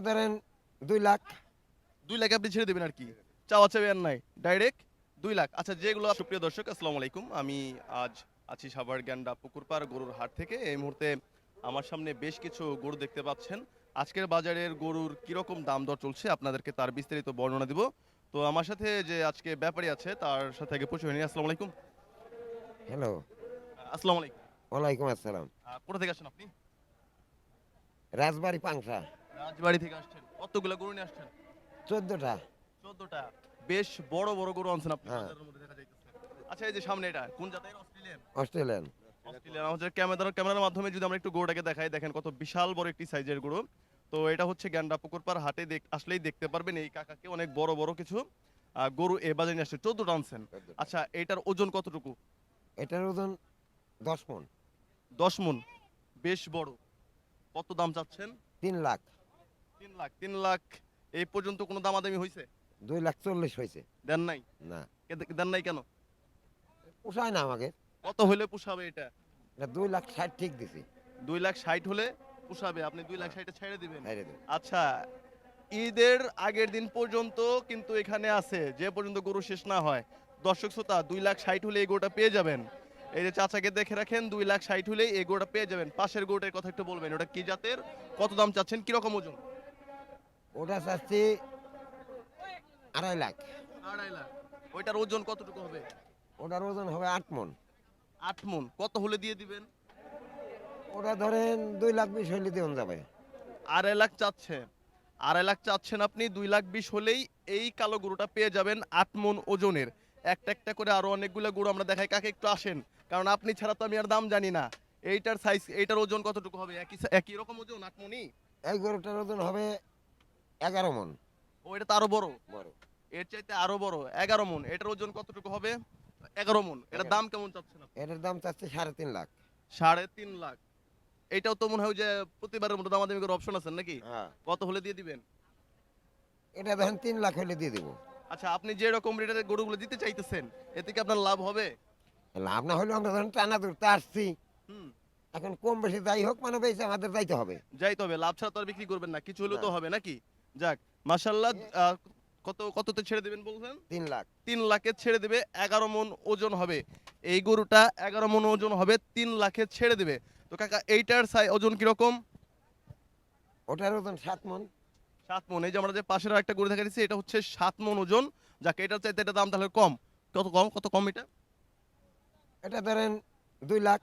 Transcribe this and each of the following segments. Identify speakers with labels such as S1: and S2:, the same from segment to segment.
S1: ধরেন 2 লাখ।
S2: 2 লাখ আপনি ছেড়ে দেবেন আর কি, চাওয়া চাওয়ি আর নাই, ডাইরেক্ট 2 লাখ। আচ্ছা, যেগুলো সুপ্রিয় দর্শক, আসসালামু আলাইকুম। আমি আজ আছি সাভার গ্যান্ডা পুকুরপাড় গরুর হাট থেকে। এই মুহূর্তে আমার সামনে বেশ কিছু গরু দেখতে পাচ্ছেন। আজকের বাজারের গরুর কিরকম দাম দর চলছে আপনাদেরকে তার বিস্তারিত বর্ণনা দিব। তো আমার সাথে যে আজকে ব্যাপারী আছে তার সাথে আগে পরিচয় নিই। আসসালামু আলাইকুম।
S1: হ্যালো।
S2: আসসালামু আলাইকুম।
S1: ওয়ালাইকুম আসসালাম।
S2: কোথা থেকে আসছেন আপনি?
S1: রাজবাড়ি পাংশা।
S2: রাজবাড়ি থেকে আসছেন। কতগুলো গরু নিয়ে আসছেন?
S1: 14টা।
S2: 14টা। বেশ বড় বড় গরু আনছেন আপনি,
S1: হ্যাঁ।
S2: বাজারের মধ্যে দেখা যাইতেছে। আচ্ছা, এই যে সামনে এটা কোন জাতের? অস্ট্রেলিয়ান।
S1: অস্ট্রেলিয়ান।
S2: অস্ট্রেলিয়ান। আমাদের ক্যামেরার মাধ্যমে যদি আমরা একটু গরুটাকে দেখাই, দেখেন কত বিশাল বড় একটি সাইজের গরু। তো এটা হচ্ছে গ্যান্ডা পুকুরপাড় হাটে আসলেই দেখতে পারবেন এই কাকাকে। অনেক বড় বড় কিছু গরু এ বাজারে নিয়ে আসছে। 14টা আনছেন।
S1: 14টা।
S2: আচ্ছা, এটার ওজন কতটুকু?
S1: এটার ওজন 10 মণ।
S2: 10 মণ। বেশ বড়। কত দাম চাচ্ছেন?
S1: 3 লাখ।
S2: 3 লাখ। 3 লাখ এই পর্যন্ত কোনো দামাদামি হয়েছে?
S1: 2,40,000 হয়েছে।
S2: দেন নাই?
S1: না,
S2: দেন নাই কেন?
S1: পোষায় না আমাকে।
S2: কত হলে পোষাবে এটা?
S1: এটা 2,60,000 ঠিক দিছি।
S2: 2,60,000 হলে পোষাবে, আপনি 2,60,000 ছেড়ে দিবেন?
S1: ছাইড়ে দেব।
S2: আচ্ছা, ঈদের আগের দিন পর্যন্ত কিন্তু এখানে আছে, যে পর্যন্ত গরু শেষ না হয়। দর্শক শ্রোতা, 2,60,000 হলে এই গরুটা পেয়ে যাবেন। এই যে চাচাকে দেখে রাখেন, 2,60,000 হলে এই গরুটা পেয়ে যাবেন। পাশের গরুটার কথা একটু বলবেন, ওটা কি জাতের, কত দাম চাচ্ছেন, কিরকম ওজন?
S1: ওটা চাচ্ছি 2.5 লাখ।
S2: 2.5 লাখ। ওইটার ওজন কতটুকু হবে?
S1: ওটার ওজন হবে 8 মণ।
S2: 8 মণ। কত হলে দিয়ে দিবেন?
S1: ওটা ধরেন 2,20,000 হইলে দেওয়া যাবে।
S2: 2.5 লাখ চাচ্ছে। 2.5 লাখ চাচ্ছেন আপনি, 2,20,000 হলেই এই কালো গরুটা পেয়ে যাবেন 8 মণ ওজনের। একটা একটা করে আরো অনেকগুলো গরু আমরা দেখাই, কাকে একটু আসেন, কারণ আপনি ছাড়া তো আমি আর দাম জানি না। এইটার সাইজ, এইটার ওজন কতটুকু হবে? একই রকম ওজন, 8 মণই?
S1: এই গরুটার ওজন হবে 11 মণ।
S2: ও, এটা তো আরো বড়।
S1: বড়।
S2: এর চাইতে আরো বড়, 11 মণ। এটার ওজন কতটুকু হবে? 11 মণ। এটার
S1: 11।
S2: দাম কেমন চাচ্ছেন আপনি?
S1: এটার দাম চাচ্ছি 3.5 লাখ।
S2: 3.5 লাখ। এটাও তো মনে হয় যে প্রতিবারের মতো দামাদামি করার অপশন আছে নাকি?
S1: হ্যাঁ।
S2: কত হলে দিয়ে দিবেন?
S1: এটা ধরেন 3 লাখ হইলে দিয়ে দেবো।
S2: আচ্ছা, আপনি যে রকম রেটের গরুগুলো দিতে চাইতেছেন, এতে কি আপনার লাভ হবে?
S1: লাভ না হলেও আমরা ধরেন টানা ধরতে আসছি।
S2: হুম।
S1: এখন কম বেশি যাই হোক মানে বেশি আমাদের যাইতে হবে।
S2: যাইতে হবে, লাভ ছাড়া তো আর বিক্রি করবেন না, কিছু হলেও
S1: না।
S2: তো হবে নাকি? যাক, মাশাআল্লাহ। কততে ছেড়ে দিবেন বলছেন?
S1: 3 লাখ।
S2: 3 লাখে ছেড়ে দিবে, 11 মণ ওজন হবে। এই গরুটা 11 মণ ওজন হবে, 3 লাখে ছেড়ে দিবে। তো কাকা, এইটার ওজন কিরকম?
S1: ওটার ওজন 7 মণ।
S2: 7 মণ। এই যে আমরা যে পাশের একটা গরু দেখা দিচ্ছি, এটা হচ্ছে 7 মণ ওজন। যাক, এটার চাইতে এটা দাম তাহলে কম। কত কম এটা?
S1: এটা ধরেন 2 লাখ।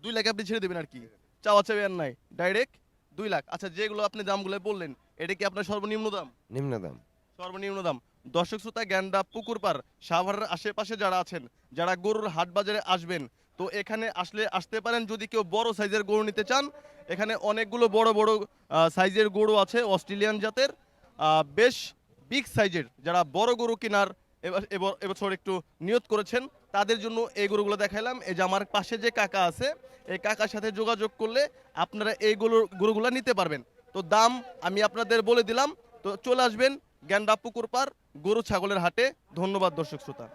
S2: 2 লাখে আপনি ছেড়ে দেবেন আর কি, চাওয়া চাওয়ি আর নাই, ডাইরেক্ট 2 লাখ। আচ্ছা, যেগুলো আপনি দামগুলো বললেন, এটা কি আপনার সর্বনিম্ন দাম?
S1: নিম্ন দাম।
S2: সর্বনিম্ন দাম। দর্শক শ্রোতা, গ্যান্ডা পুকুরপাড় সাভারের আশেপাশে যারা আছেন, যারা গরুর হাট বাজারে আসবেন, তো এখানে আসতে পারেন যদি কেউ বড় সাইজের গরু নিতে চান। এখানে অনেকগুলো বড় বড় সাইজের গরু আছে, অস্ট্রেলিয়ান জাতের। বেশ বিগ সাইজের, যারা বড় গরু কেনার এবছর একটু নিয়ত করেছেন, তাদের জন্য এই গরুগুলো দেখাইলাম। এই যে আমার পাশে যে কাকা আছে, এই কাকার সাথে যোগাযোগ করলে আপনারা এই গরুগুলো নিতে পারবেন। তো দাম আমি আপনাদের বলে দিলাম। তো চলে আসবেন গ্যান্ডা পুকুরপাড় গরু ছাগলের হাটে। ধন্যবাদ দর্শক শ্রোতা।